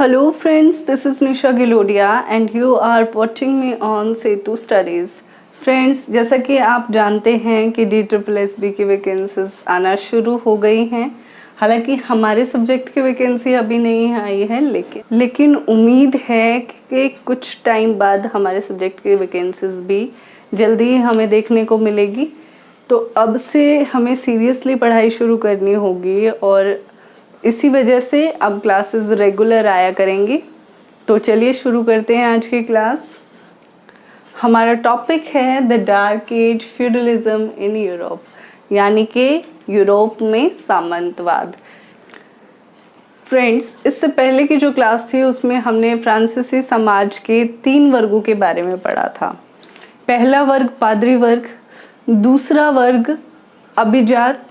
Hello friends, this is Nisha Gilodia and you are watching me on Setu Studies. Friends, जैसा कि आप जानते हैं कि DSSB की वैकेंसीज आना शुरू हो गई हैं। हालांकि हमारे सब्जेक्ट की वैकेंसी अभी नहीं आई है, लेकिन उम्मीद है कि कुछ टाइम बाद हमारे सब्जेक्ट की वैकेंसीज भी जल्दी ही हमें देखने को मिलेगी। तो अब से हमें सीरियसली पढ़ाई शुरू करनी होगी और इसी वजह से अब क्लासेस रेगुलर आया करेंगी। तो चलिए शुरू करते हैं आज की क्लास। हमारा टॉपिक है the dark age feudalism in Europe, यानी कि यूरोप में सामंतवाद। फ्रेंड्स, इससे पहले की जो क्लास थी उसमें हमने फ्रांसीसी समाज के 3 वर्गों के बारे में पढ़ा था। पहला वर्ग पादरी वर्ग, दूसरा वर्ग अभिजात,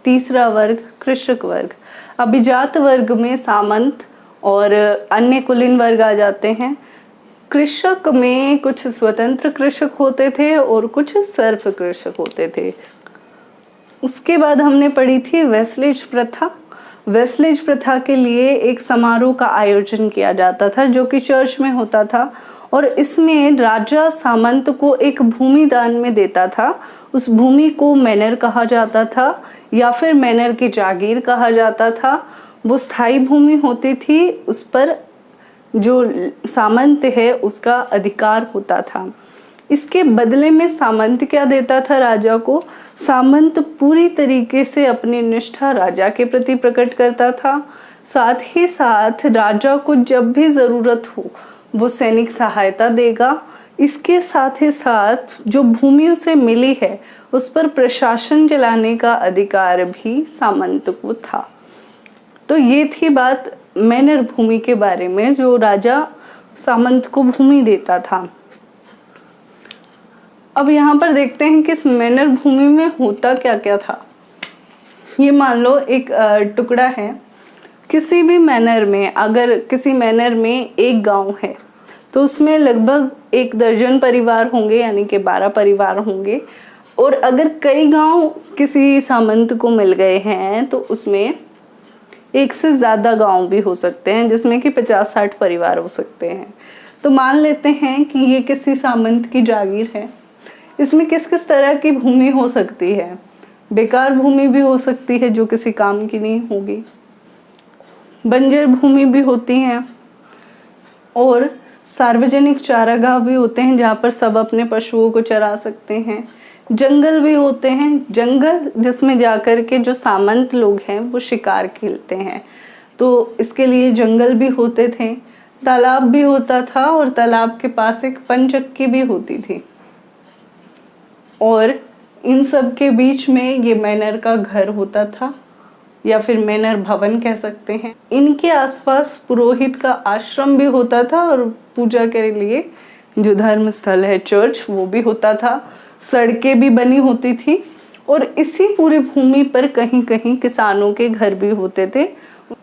तीसरा वर्ग कृषक वर्ग। अभिजात वर्ग में सामंत और अन्य कुलीन वर्ग आ जाते हैं। कृषक में कुछ स्वतंत्र कृषक होते थे और कुछ सर्फ कृषक होते थे। उसके बाद हमने पढ़ी थी वेस्लेज प्रथा। वेस्लेज प्रथा के लिए एक समारोह का आयोजन किया जाता था जो कि चर्च में होता था और इसमें राजा सामंत को एक भूमि दान में देता था। उस भूमि को मैनर कहा जाता था या फिर मैनर की जागीर कहा जाता था। वो स्थायी भूमि होती थी, उस पर जो सामंत है उसका अधिकार होता था। इसके बदले में सामंत क्या देता था राजा को? सामंत पूरी तरीके से अपनी निष्ठा राजा के प्रति प्रकट करता था। साथ ही साथ राजा को जब भी ज़रूरत हो वो सैनिक सहायता देगा। इसके साथ ही साथ जो भूमि उसे मिली है उस पर प्रशासन चलाने का अधिकार भी सामंत को था। तो ये थी बात मैनर भूमि के बारे में, जो राजा सामंत को भूमि देता था। अब यहाँ पर देखते हैं कि इस मैनर भूमि में होता क्या क्या था। ये मान लो एक टुकड़ा है। किसी भी मैनर में, अगर किसी मैनर में एक गांव है तो उसमें लगभग 1 दर्जन परिवार होंगे, यानी कि 12 परिवार होंगे। और अगर कई गांव किसी सामंत को मिल गए हैं तो उसमें 1 से ज़्यादा गांव भी हो सकते हैं, जिसमें कि 50-60 परिवार हो सकते हैं। तो मान लेते हैं कि ये किसी सामंत की जागीर है। इसमें किस किस तरह की भूमि हो सकती है? बेकार भूमि भी हो सकती है जो किसी काम की नहीं होगी, बंजर भूमि भी होती हैं, और सार्वजनिक चारागाह भी होते हैं जहाँ पर सब अपने पशुओं को चरा सकते हैं। जंगल भी होते हैं, जंगल जिसमें जाकर के जो सामंत लोग हैं वो शिकार खेलते हैं, तो इसके लिए जंगल भी होते थे। तालाब भी होता था और तालाब के पास एक पंचक्की भी होती थी। और इन सब के बीच में ये मैनर का घर होता था या फिर मैनर भवन कह सकते हैं। इनके आसपास पुरोहित का आश्रम भी होता था और पूजा के लिए जो धर्म स्थल है चर्च वो भी होता था। सड़कें भी बनी होती थी और इसी पूरी भूमि पर कहीं कहीं किसानों के घर भी होते थे।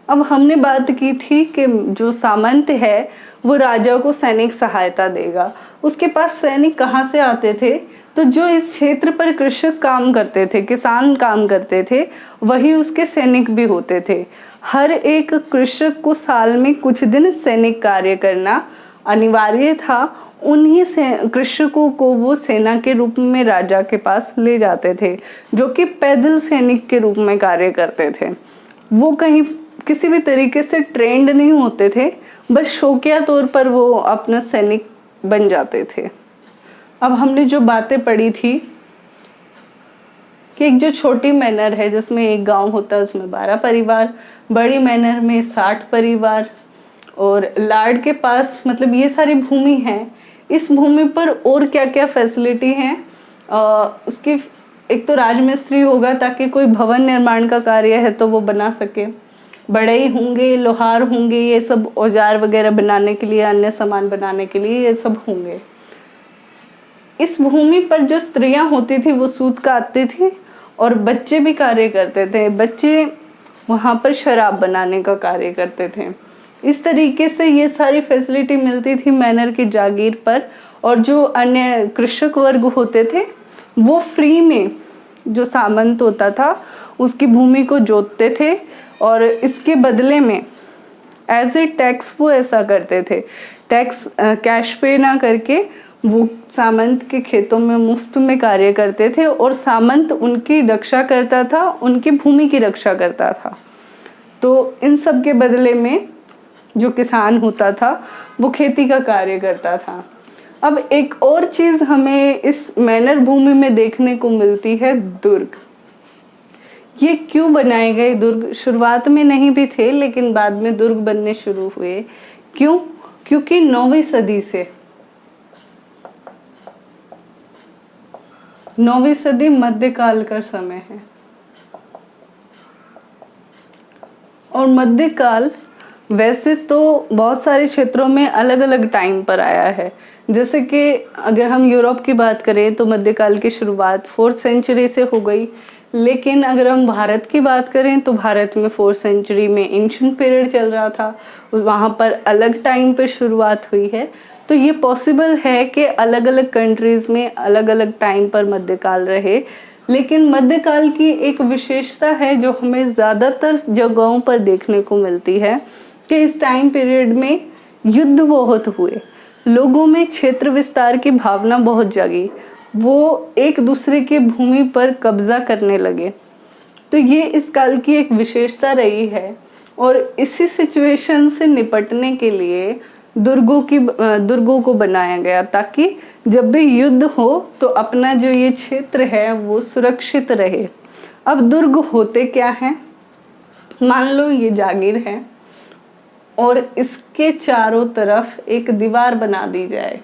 अब हमने बात की थी कि जो सामंत है वो राजा को सैनिक सहायता देगा। उसके पास सैनिक कहाँ से आते थे? तो जो इस क्षेत्र पर कृषक काम करते थे, किसान काम करते थे, वही उसके सैनिक भी होते थे। हर एक कृषक को साल में कुछ दिन सैनिक कार्य करना अनिवार्य था। उन्हीं से कृषकों को वो सेना के रूप में राजा के पास ले जाते थे, जो कि पैदल सैनिक के रूप में कार्य करते थे। वो कहीं किसी भी तरीके से ट्रेंड नहीं होते थे, बस शौकिया तौर पर वो अपना सैनिक बन जाते थे। अब हमने जो बातें पढ़ी थी कि एक जो छोटी मैनर है जिसमें एक गांव होता है उसमें 12 परिवार, बड़ी मैनर में 60 परिवार, और लार्ड के पास मतलब ये सारी भूमि है। इस भूमि पर और क्या क्या फैसिलिटी हैं? उसकी एक तो राजमिस्त्री होगा ताकि कोई भवन निर्माण का कार्य है तो वो बना सके। बढ़ई होंगे, लोहार होंगे, ये सब औजार वगैरह बनाने के लिए, अन्य सामान बनाने के लिए ये सब होंगे। इस भूमि पर जो स्त्रियां होती थी वो सूत काटती थी और बच्चे भी कार्य करते थे। बच्चे वहाँ पर शराब बनाने का कार्य करते थे। इस तरीके से ये सारी फैसिलिटी मिलती थी मैनर की जागीर पर। और जो अन्य कृषक वर्ग होते थे वो फ्री में जो सामंत होता था उसकी भूमि को जोतते थे और इसके बदले में एज ए टैक्स वो ऐसा करते थे। टैक्स कैश पे ना करके वो सामंत के खेतों में मुफ्त में कार्य करते थे और सामंत उनकी रक्षा करता था, उनकी भूमि की रक्षा करता था। तो इन सब के बदले में जो किसान होता था वो खेती का कार्य करता था। अब एक और चीज हमें इस मैनर भूमि में देखने को मिलती है, दुर्ग। ये क्यों बनाए गए दुर्ग? शुरुआत में नहीं भी थे लेकिन बाद में दुर्ग बनने शुरू हुए। क्यों? क्योंकि 9वीं सदी से, 9वीं सदी मध्यकाल का समय है और मध्यकाल वैसे तो बहुत सारे क्षेत्रों में अलग अलग टाइम पर आया है। जैसे कि अगर हम यूरोप की बात करें तो मध्यकाल की शुरुआत 4th सेंचुरी से हो गई, लेकिन अगर हम भारत की बात करें तो भारत में 4th सेंचुरी में एंशिएंट पीरियड चल रहा था, वहाँ पर अलग टाइम पे शुरुआत हुई है। तो ये पॉसिबल है कि अलग अलग कंट्रीज में अलग अलग टाइम पर मध्यकाल रहे, लेकिन मध्यकाल की एक विशेषता है जो हमें ज़्यादातर जगहों पर देखने को मिलती है कि इस टाइम पीरियड में युद्ध बहुत हुए, लोगों में क्षेत्र विस्तार की भावना बहुत जगी, वो एक दूसरे की भूमि पर कब्जा करने लगे। तो ये इस काल की एक विशेषता रही है और इसी सिचुएशन से निपटने के लिए दुर्गों को बनाया गया ताकि जब भी युद्ध हो तो अपना जो ये क्षेत्र है वो सुरक्षित रहे। अब दुर्ग होते क्या हैं? मान लो ये जागीर है और इसके चारों तरफ एक दीवार बना दी जाए,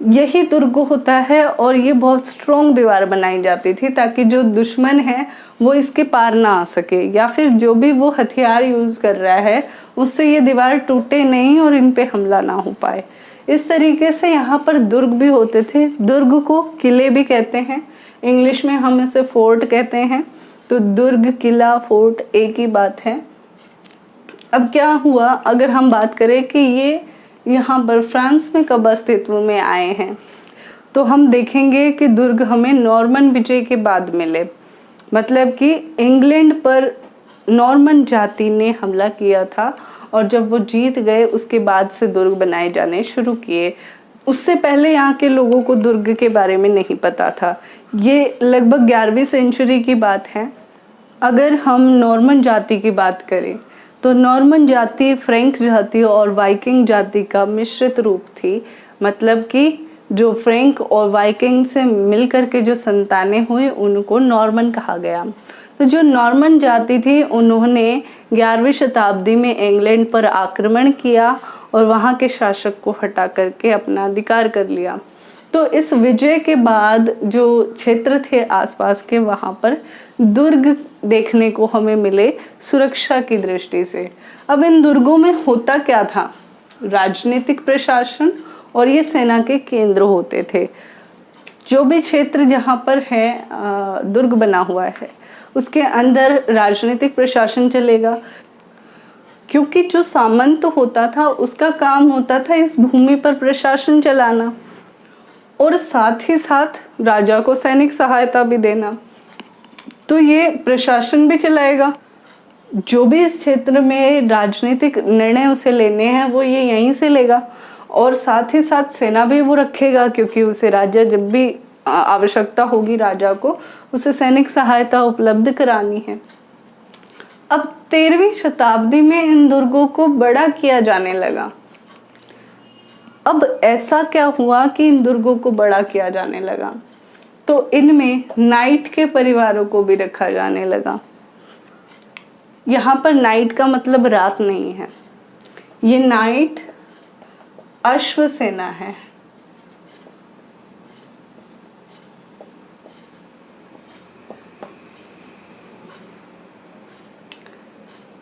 यही दुर्ग होता है। और ये बहुत स्ट्रॉन्ग दीवार बनाई जाती थी ताकि जो दुश्मन है वो इसके पार ना आ सके, या फिर जो भी वो हथियार यूज कर रहा है उससे ये दीवार टूटे नहीं और इन पे हमला ना हो पाए। इस तरीके से यहाँ पर दुर्ग भी होते थे। दुर्ग को किले भी कहते हैं, इंग्लिश में हम इसे फोर्ट कहते हैं। तो दुर्ग, किला, फोर्ट एक ही बात है। अब क्या हुआ, अगर हम बात करें कि ये यहाँ पर फ्रांस में कब अस्तित्व में आए हैं, तो हम देखेंगे कि दुर्ग हमें नॉर्मन विजय के बाद मिले। मतलब कि इंग्लैंड पर नॉर्मन जाति ने हमला किया था और जब वो जीत गए उसके बाद से दुर्ग बनाए जाने शुरू किए। उससे पहले यहाँ के लोगों को दुर्ग के बारे में नहीं पता था। ये लगभग 11वीं सेंचुरी की बात है। अगर हम नॉर्मन जाति की बात करें तो नॉर्मन जाति फ्रैंक जाति और वाइकिंग जाति का मिश्रित रूप थी। मतलब कि जो फ्रैंक और वाइकिंग से मिलकर के जो संतानें हुई उनको नॉर्मन कहा गया। तो जो नॉर्मन जाति थी उन्होंने 11वीं शताब्दी में इंग्लैंड पर आक्रमण किया और वहाँ के शासक को हटा करके अपना अधिकार कर लिया। तो इस विजय के बाद जो क्षेत्र थे आसपास के, वहाँ पर दुर्ग देखने को हमें मिले सुरक्षा की दृष्टि से। अब इन दुर्गों में होता क्या था? राजनीतिक प्रशासन और ये सेना के केंद्र होते थे। जो भी क्षेत्र जहाँ पर है दुर्ग बना हुआ है उसके अंदर राजनीतिक प्रशासन चलेगा, क्योंकि जो सामंत होता था उसका काम होता था इस भूमि पर प्रशासन चलाना और साथ ही साथ राजा को सैनिक सहायता भी देना। तो ये प्रशासन भी चलाएगा, जो भी इस क्षेत्र में राजनीतिक निर्णय उसे लेने हैं वो ये यहीं से लेगा और साथ ही साथ सेना भी वो रखेगा, क्योंकि उसे राजा जब भी आवश्यकता होगी राजा को उसे सैनिक सहायता उपलब्ध करानी है। अब 13वीं शताब्दी में इन दुर्गों को बड़ा किया जाने लगा। अब ऐसा क्या हुआ कि इन दुर्गों को बड़ा किया जाने लगा? तो इनमें नाइट के परिवारों को भी रखा जाने लगा। यहाँ पर नाइट का मतलब रात नहीं है, ये नाइट अश्व सेना है।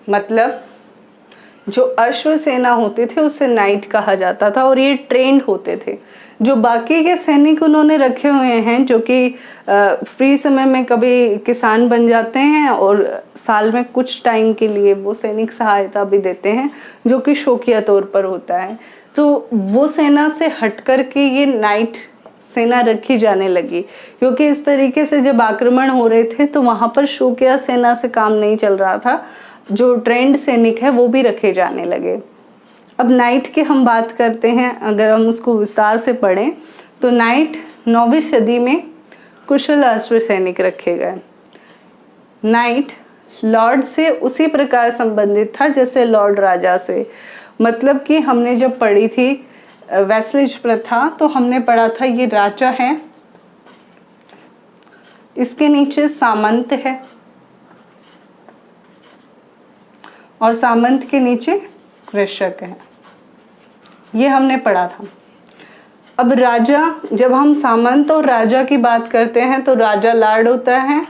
मतलब जो अश्व सेना होते थे उसे नाइट कहा जाता था और ये ट्रेंड होते थे। जो बाकी के सैनिक उन्होंने रखे हुए हैं जो कि फ्री समय में कभी किसान बन जाते हैं और साल में कुछ टाइम के लिए वो सैनिक सहायता भी देते हैं जो कि शौकिया तौर पर होता है। तो वो सेना से हटकर के ये नाइट सेना रखी जाने लगी, क्योंकि इस तरीके से जब आक्रमण हो रहे थे तो वहाँ पर शौकिया सेना से काम नहीं चल रहा था। जो ट्रेंड सैनिक है वो भी रखे जाने लगे। अब नाइट की हम बात करते हैं, अगर हम उसको विस्तार से पढ़ें तो नाइट 9वीं सदी में कुशल अस्त्र सैनिक रखे गए। नाइट लॉर्ड से उसी प्रकार संबंधित था जैसे लॉर्ड राजा से। मतलब कि हमने जब पढ़ी थी वैसलेज प्रथा तो हमने पढ़ा था ये राजा है, इसके नीचे सामंत है और सामंत के नीचे कृषक है, ये हमने पढ़ा था। अब राजा, जब हम सामंत और राजा की बात करते हैं तो राजा लार्ड होता है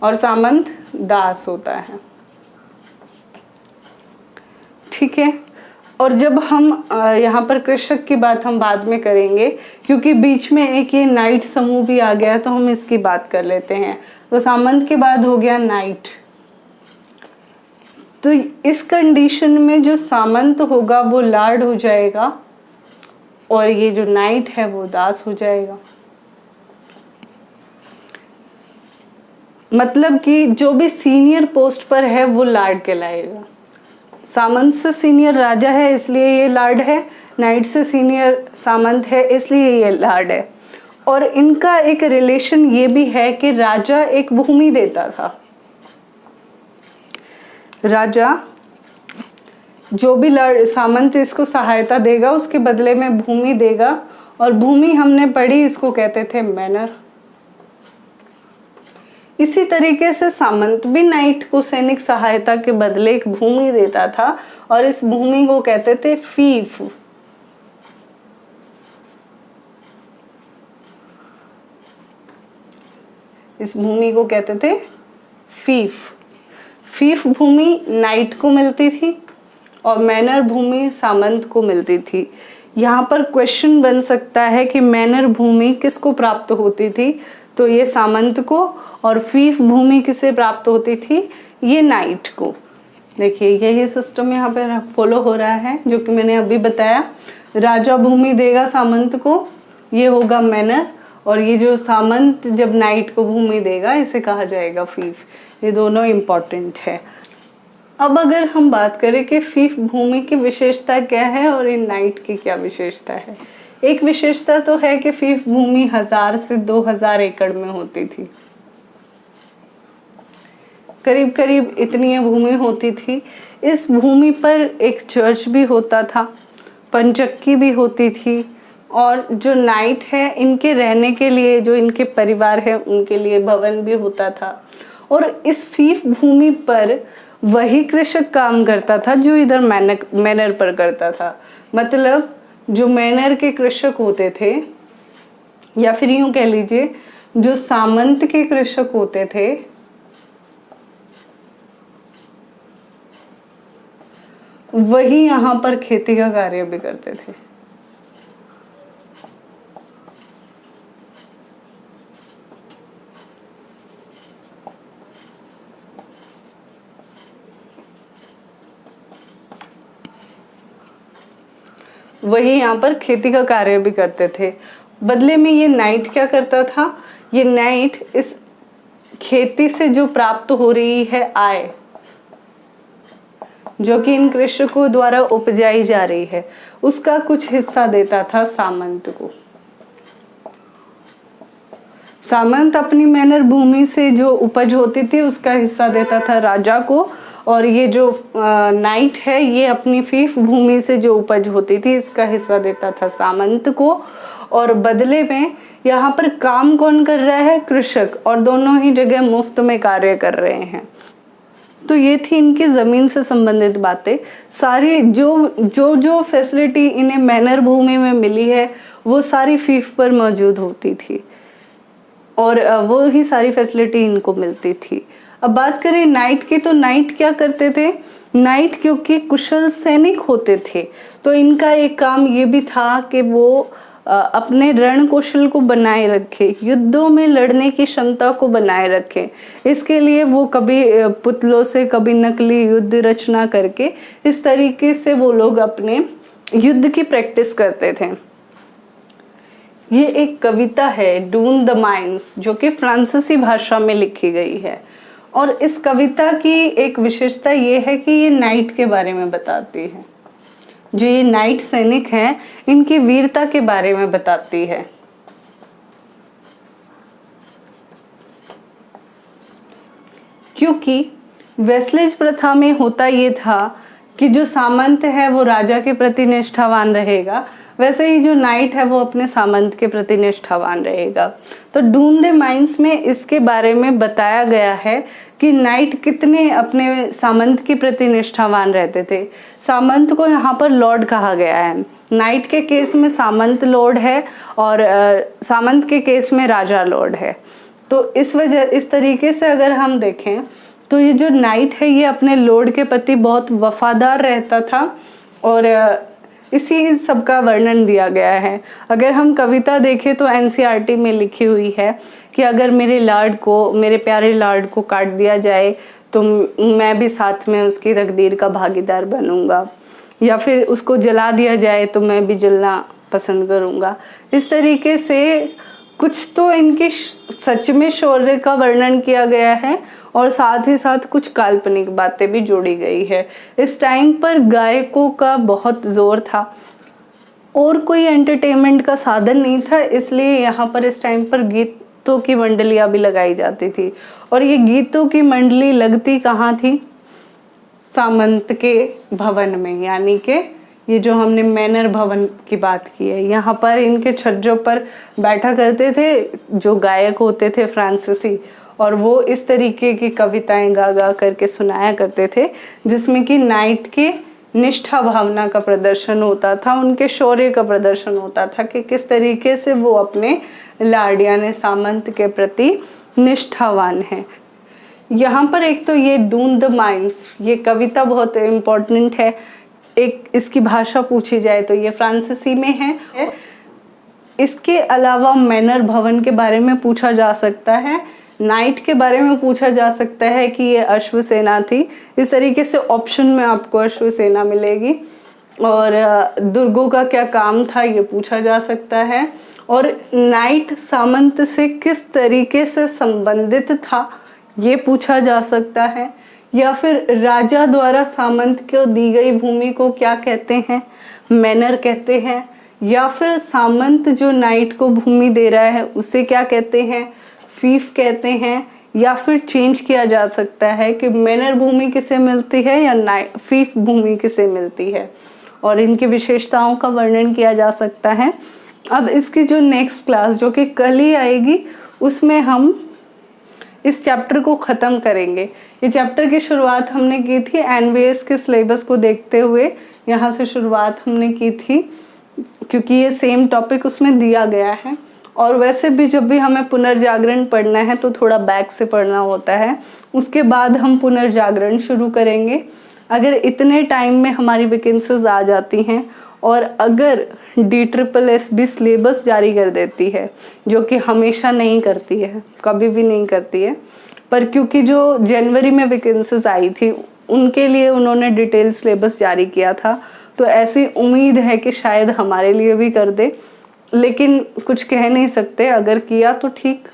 और सामंत दास होता है, ठीक है। और जब हम यहाँ पर कृषक की बात हम बाद में करेंगे, क्योंकि बीच में एक ये नाइट समूह भी आ गया तो हम इसकी बात कर लेते हैं। तो सामंत के बाद हो गया नाइट। तो इस कंडीशन में जो सामंत होगा वो लार्ड हो जाएगा और ये जो नाइट है वो दास हो जाएगा। मतलब कि जो भी सीनियर पोस्ट पर है वो लार्ड कहलाएगा। सामंत से सीनियर राजा है इसलिए ये लार्ड है, नाइट से सीनियर सामंत है इसलिए ये लार्ड है। और इनका एक रिलेशन ये भी है कि राजा एक भूमि देता था। राजा जो भी सामंत इसको सहायता देगा उसके बदले में भूमि देगा, और भूमि हमने पढ़ी इसको कहते थे मैनर। इसी तरीके से सामंत भी नाइट को सैनिक सहायता के बदले एक भूमि देता था और इस भूमि को कहते थे फीफ। इस भूमि को कहते थे फीफ। फीफ भूमि नाइट को मिलती थी और मैनर भूमि सामंत को मिलती थी। यहाँ पर क्वेश्चन बन सकता है कि मैनर भूमि किसको प्राप्त होती थी, तो ये सामंत को, और फीफ भूमि किसे प्राप्त होती थी, ये नाइट को। देखिए यही सिस्टम यहाँ पे फॉलो हो रहा है जो कि मैंने अभी बताया। राजा भूमि देगा सामंत को, ये होगा मैनर, और ये जो सामंत जब नाइट को भूमि देगा इसे कहा जाएगा फीफ। ये दोनों इम्पोर्टेंट है। अब अगर हम बात करें कि फीफ भूमि की विशेषता क्या है और इन नाइट की क्या विशेषता है। एक विशेषता तो है कि फीफ भूमि 1000 से 2000 एकड़ में होती थी, करीब करीब इतनी भूमि होती थी। इस भूमि पर एक चर्च भी होता था, पंचक्की भी होती थी, और जो नाइट है इनके रहने के लिए, जो इनके परिवार है उनके लिए भवन भी होता था। और इस फीफ भूमि पर वही कृषक काम करता था जो इधर मैनर पर करता था। मतलब जो मैनर के कृषक होते थे, या फिर यूं कह लीजिए जो सामंत के कृषक होते थे, वही यहाँ पर खेती का कार्य भी करते थे। वही यहाँ पर खेती का कार्य भी करते थे। बदले में ये नाइट क्या करता था, ये नाइट इस खेती से जो प्राप्त हो रही है आय, जो कि इन कृषकों द्वारा उपजाई जा रही है, उसका कुछ हिस्सा देता था सामंत को। सामंत अपनी मैनर भूमि से जो उपज होती थी उसका हिस्सा देता था राजा को, और ये जो नाइट है ये अपनी फीफ भूमि से जो उपज होती थी इसका हिस्सा देता था सामंत को। और बदले में यहाँ पर काम कौन कर रहा है, कृषक, और दोनों ही जगह मुफ्त में कार्य कर रहे हैं। तो ये थी इनकी ज़मीन से संबंधित बातें। सारी जो फैसिलिटी इन्हें मैनर भूमि में मिली है वो सारी फीफ पर मौजूद होती थी, और वो ही सारी फैसिलिटी इनको मिलती थी। अब बात करें नाइट की, तो नाइट क्या करते थे। नाइट क्योंकि कुशल सैनिक होते थे तो इनका एक काम ये भी था कि वो अपने रण कौशल को बनाए रखे, युद्धों में लड़ने की क्षमता को बनाए रखें। इसके लिए वो कभी पुतलों से, कभी नकली युद्ध रचना करके इस तरीके से वो लोग अपने युद्ध की प्रैक्टिस करते थे। ये एक कविता है डून द माइंस, जो कि फ्रांसीसी भाषा में लिखी गई है, और इस कविता की एक विशेषता ये है कि ये नाइट के बारे में बताती है। जो ये नाइट सैनिक हैं इनकी वीरता के बारे में बताती है। क्योंकि वेस्लेज प्रथा में होता ये था कि जो सामंत है वो राजा के प्रति निष्ठावान रहेगा, वैसे ही जो नाइट है वो अपने सामंत के प्रति निष्ठावान रहेगा। तो डून द माइंस में इसके बारे में बताया गया है कि नाइट कितने अपने सामंत के प्रति निष्ठावान रहते थे। सामंत को यहाँ पर लॉर्ड कहा गया है। नाइट के केस में सामंत लॉर्ड है और सामंत के केस में राजा लॉर्ड है। तो इस तरीके से अगर हम देखें तो ये जो नाइट है ये अपने लॉर्ड के प्रति बहुत वफादार रहता था और इसी सब का वर्णन दिया गया है। अगर हम कविता देखें तो एनसीईआरटी में लिखी हुई है कि अगर मेरे प्यारे लार्ड को काट दिया जाए तो मैं भी साथ में उसकी तकदीर का भागीदार बनूंगा, या फिर उसको जला दिया जाए तो मैं भी जलना पसंद करूंगा। इस तरीके से कुछ तो इनके सच में शौर्य का वर्णन किया गया है और साथ ही साथ कुछ काल्पनिक बातें भी जोड़ी गई है। इस टाइम पर गायकों का बहुत जोर था और कोई एंटरटेनमेंट का साधन नहीं था, इसलिए यहाँ पर इस टाइम पर गीतों की मंडलियाँ भी लगाई जाती थी। और ये गीतों की मंडली लगती कहाँ थी? सामंत के भवन में, यानी कि ये जो हमने मैनर भवन की बात की है, यहाँ पर इनके छज्जों पर बैठा करते थे जो गायक होते थे फ्रांसीसी, और वो इस तरीके की कविताएं गा गा करके सुनाया करते थे जिसमें कि नाइट की निष्ठा भावना का प्रदर्शन होता था, उनके शौर्य का प्रदर्शन होता था कि किस तरीके से वो अपने लार्ड यानी सामंत के प्रति निष्ठावान हैं। यहाँ पर एक तो ये डून द माइंस, ये कविता बहुत इम्पोर्टेंट है। एक इसकी भाषा पूछी जाए तो ये फ्रांसीसी में है। इसके अलावा मैनर भवन के बारे में पूछा जा सकता है, नाइट के बारे में पूछा जा सकता है कि ये अश्व सेना थी। इस तरीके से ऑप्शन में आपको अश्व सेना मिलेगी। और दुर्गों का क्या काम था ये पूछा जा सकता है। और नाइट सामंत से किस तरीके से संबंधित था ये पूछा जा सकता है। या फिर राजा द्वारा सामंत को दी गई भूमि को क्या कहते हैं? मैनर कहते हैं। या फिर सामंत जो नाइट को भूमि दे रहा है उसे क्या कहते हैं? फीफ कहते हैं। या फिर चेंज किया जा सकता है कि मैनर भूमि किसे मिलती है या फीफ भूमि किसे मिलती है, और इनकी विशेषताओं का वर्णन किया जा सकता है। अब इसकी जो नेक्स्ट क्लास जो कि कल ही आएगी उसमें हम इस चैप्टर को ख़त्म करेंगे। ये चैप्टर की शुरुआत हमने की थी एनवीएस के सिलेबस को देखते हुए, यहाँ से शुरुआत हमने की थी क्योंकि ये सेम टॉपिक उसमें दिया गया है। और वैसे भी जब भी हमें पुनर्जागरण पढ़ना है तो थोड़ा बैक से पढ़ना होता है, उसके बाद हम पुनर्जागरण शुरू करेंगे। अगर इतने टाइम में हमारी वैकेंसीज आ जाती हैं और अगर DSSS सिलेबस जारी कर देती है, जो कि हमेशा नहीं करती है, कभी भी नहीं करती है, पर क्योंकि जो जनवरी में वैकेंसीज आई थी उनके लिए उन्होंने डिटेल सिलेबस जारी किया था, तो ऐसी उम्मीद है कि शायद हमारे लिए भी कर दे। लेकिन कुछ कह नहीं सकते, अगर किया तो ठीक,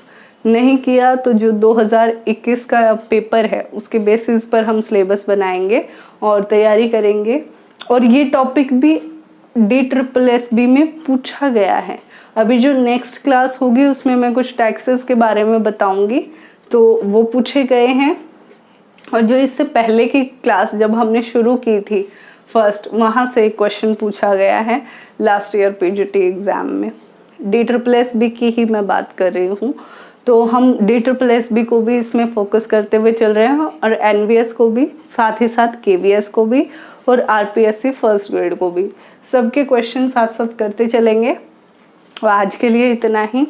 नहीं किया तो जो 2021 का पेपर है उसके बेसिस पर हम सिलेबस बनाएंगे और तैयारी करेंगे। और ये टॉपिक भी DSSB में पूछा गया है। अभी जो नेक्स्ट क्लास होगी उसमें मैं कुछ टैक्सेस के बारे में बताऊंगी, तो वो पूछे गए हैं। और जो इससे पहले की क्लास जब हमने शुरू की थी फर्स्ट, वहाँ से एक क्वेश्चन पूछा गया है लास्ट ईयर PGT एग्ज़ाम में। DSSB की ही मैं बात कर रही हूँ, तो हम DSSB को भी इसमें फोकस करते हुए चल रहे हैं और NVS को भी, साथ ही साथ KVS को भी और RPSC फर्स्ट ग्रेड को भी, सबके क्वेश्चन साथ साथ करते चलेंगे। और आज के लिए इतना ही,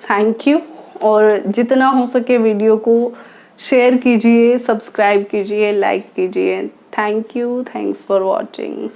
थैंक यू। और जितना हो सके वीडियो को शेयर कीजिए, सब्सक्राइब कीजिए, लाइक कीजिए। Thank you, thanks for watching.